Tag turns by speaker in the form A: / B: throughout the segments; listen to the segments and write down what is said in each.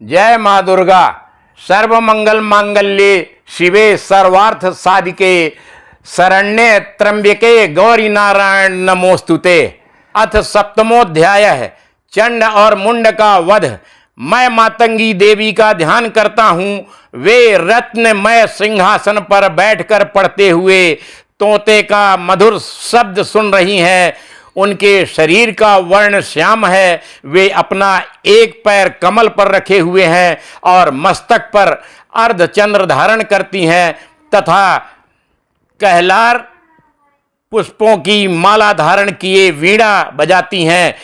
A: जय माँ दुर्गा। सर्वमंगल मांगल्ये शिवे सर्वार्थ साधिके शरण्ये त्र्यंबके गौरी नारायण नमोस्तुते। अथ सप्तमोध्याय है चंड और मुंड का वध। मैं मातंगी देवी का ध्यान करता हूँ। वे रत्नमय सिंहासन पर बैठकर पढ़ते हुए तोते का मधुर शब्द सुन रही हैं। उनके शरीर का वर्ण श्याम है। वे अपना एक पैर कमल पर रखे हुए हैं और मस्तक पर अर्धचंद्र धारण करती हैं तथा कहलार पुष्पों की माला धारण किए वीणा बजाती हैं।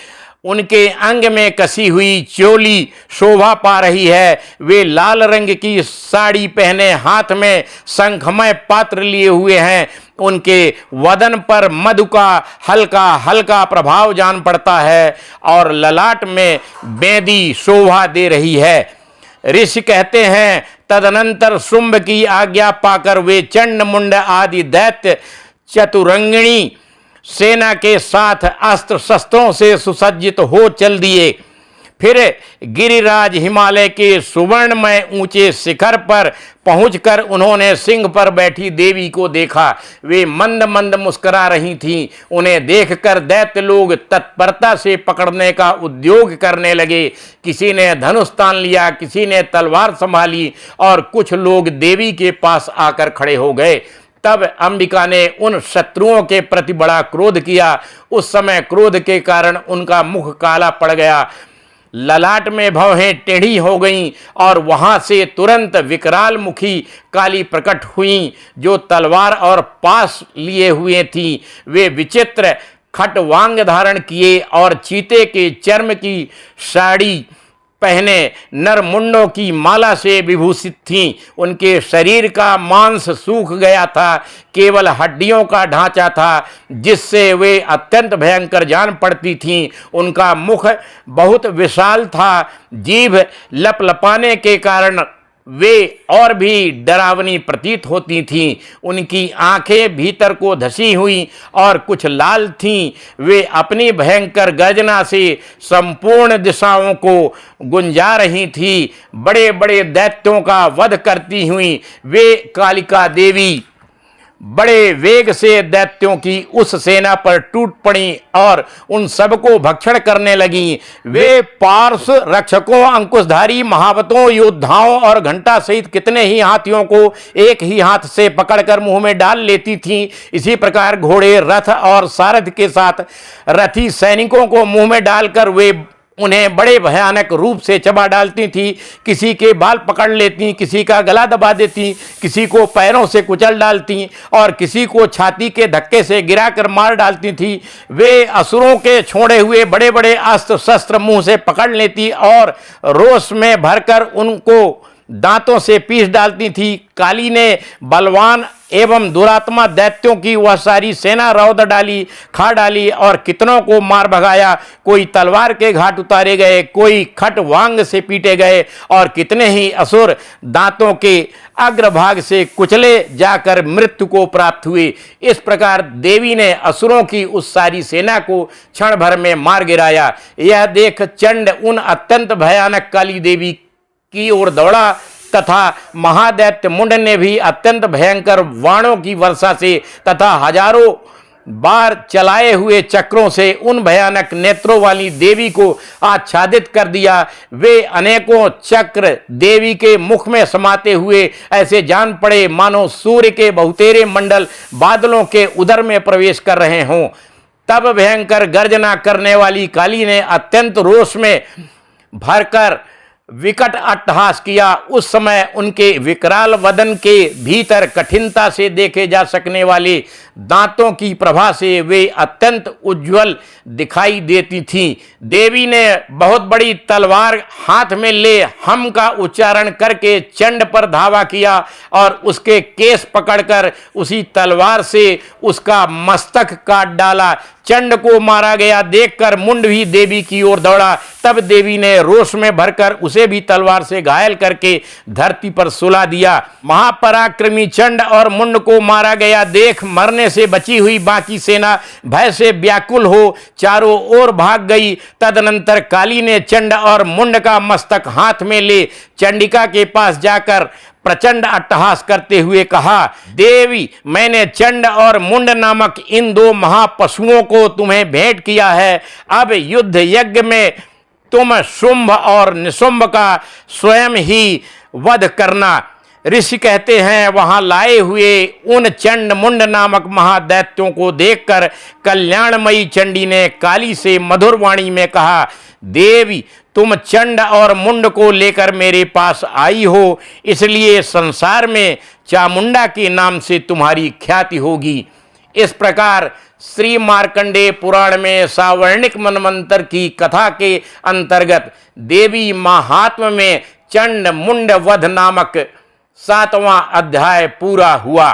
A: उनके अंग में कसी हुई चोली शोभा पा रही है। वे लाल रंग की साड़ी पहने हाथ में शंखमय पात्र लिए हुए हैं। उनके वदन पर मधु का हल्का हल्का प्रभाव जान पड़ता है और ललाट में बेदी शोभा दे रही है। ऋषि कहते हैं, तदनंतर शुंभ की आज्ञा पाकर वे चंड मुंड आदि दैत्य चतुरंगिणी सेना के साथ अस्त्र शस्त्रों से सुसज्जित हो चल दिए। फिर गिरिराज हिमालय के सुवर्णमय ऊंचे शिखर पर पहुंचकर उन्होंने सिंह पर बैठी देवी को देखा। वे मंद मंद मुस्कुरा रही थीं। उन्हें देखकर दैत्य लोग तत्परता से पकड़ने का उद्योग करने लगे। किसी ने धनुष तान लिया, किसी ने तलवार संभाली और कुछ लोग देवी के पास आकर खड़े हो गए। तब अंबिका ने उन शत्रुओं के प्रति बड़ा क्रोध किया। उस समय क्रोध के कारण उनका मुख काला पड़ गया, ललाट में भौहें टेढ़ी हो गईं और वहां से तुरंत विकराल मुखी काली प्रकट हुईं जो तलवार और पास लिए हुए थीं। वे विचित्र खटवांग धारण किए और चीते के चर्म की साड़ी पहने नरमुंडों की माला से विभूषित थीं। उनके शरीर का मांस सूख गया था, केवल हड्डियों का ढांचा था जिससे वे अत्यंत भयंकर जान पड़ती थीं। उनका मुख बहुत विशाल था। जीभ लपलपाने के कारण वे और भी डरावनी प्रतीत होती थीं। उनकी आंखें भीतर को धसी हुई और कुछ लाल थीं। वे अपनी भयंकर गर्जना से संपूर्ण दिशाओं को गुंजा रही थीं। बड़े बड़े दैत्यों का वध करती हुई वे कालिका देवी बड़े वेग से दैत्यों की उस सेना पर टूट पड़ी और उन सबको भक्षण करने लगी। वे पार्श्व रक्षकों, अंकुशधारी महावतों, योद्धाओं और घंटा सहित कितने ही हाथियों को एक ही हाथ से पकड़कर मुंह में डाल लेती थीं। इसी प्रकार घोड़े, रथ और सारथ के साथ रथी सैनिकों को मुंह में डालकर वे उन्हें बड़े भयानक रूप से चबा डालती थी। किसी के बाल पकड़ लेती, किसी का गला दबा देती, किसी को पैरों से कुचल डालती और किसी को छाती के धक्के से गिराकर मार डालती थी। वे असुरों के छोड़े हुए बड़े बड़े अस्त्र शस्त्र मुंह से पकड़ लेती और रोष में भरकर उनको दांतों से पीस डालती थी। काली ने बलवान एवं दुरात्मा दैत्यों की वह सारी सेना रौद डाली, खा डाली और कितनों को मार भगाया। कोई तलवार के घाट उतारे गए, कोई खटवांग से पीटे गए और कितने ही असुर दांतों के अग्रभाग से कुचले जाकर मृत्यु को प्राप्त हुए। इस प्रकार देवी ने असुरों की उस सारी सेना को क्षण भर में मार गिराया। यह देख चंड उन अत्यंत भयानक काली देवी की ओर दौड़ा तथा महादैत्य मुंड ने भी अत्यंत भयंकर वाणों की वर्षा से तथा हजारों बार चलाए हुए चक्रों से उन भयानक नेत्रों वाली देवी को आच्छादित कर दिया। वे अनेकों चक्र देवी के मुख में समाते हुए ऐसे जान पड़े मानो सूर्य के बहुतेरे मंडल बादलों के उदर में प्रवेश कर रहे हों। तब भयंकर गर्जना करने वाली काली ने अत्यंत रोष में भरकर विकट अट्टहास किया। उस समय उनके विकराल वदन के भीतर कठिनता से देखे जा सकने वाले दांतों की प्रभा से वे अत्यंत उज्जवल दिखाई देती थीं। देवी ने बहुत बड़ी तलवार हाथ में ले हम का उच्चारण करके चंड पर धावा किया और उसके केस पकड़कर उसी तलवार से उसका मस्तक काट डाला। चंड को मारा गया देखकर मुंड भी देवी की ओर दौड़ा। तब देवी ने रोष में भरकर उसे भी तलवार से घायल करके धरती पर सुला दिया। महापराक्रमी चंड और मुंड को मारा गया देख मरने से बची हुई बाकी सेना भय से व्याकुल हो चारों ओर भाग गई। तदनंतर काली ने चंड और मुंड का मस्तक हाथ में ले चंडिका के पास जाकर प्रचंड अट्टहास करते हुए कहा, देवी, मैंने चंड और मुंड नामक इन दो महापशुओं को तुम्हें भेंट किया है। अब युद्ध यज्ञ में तुम शुंभ और निशुंभ का स्वयं ही वध करना। ऋषि कहते हैं, वहां लाए हुए उन चंड मुंड नामक महादैत्यों को देखकर कल्याणमयी चंडी ने काली से मधुर वाणी में कहा, देवी, तुम चंड और मुंड को लेकर मेरे पास आई हो, इसलिए संसार में चामुंडा के नाम से तुम्हारी ख्याति होगी। इस प्रकार श्री मार्कंडेय पुराण में सावर्णिक मनवंतर की कथा के अंतर्गत देवी महात्म्य में चंड मुंड वध नामक 7वां अध्याय पूरा हुआ।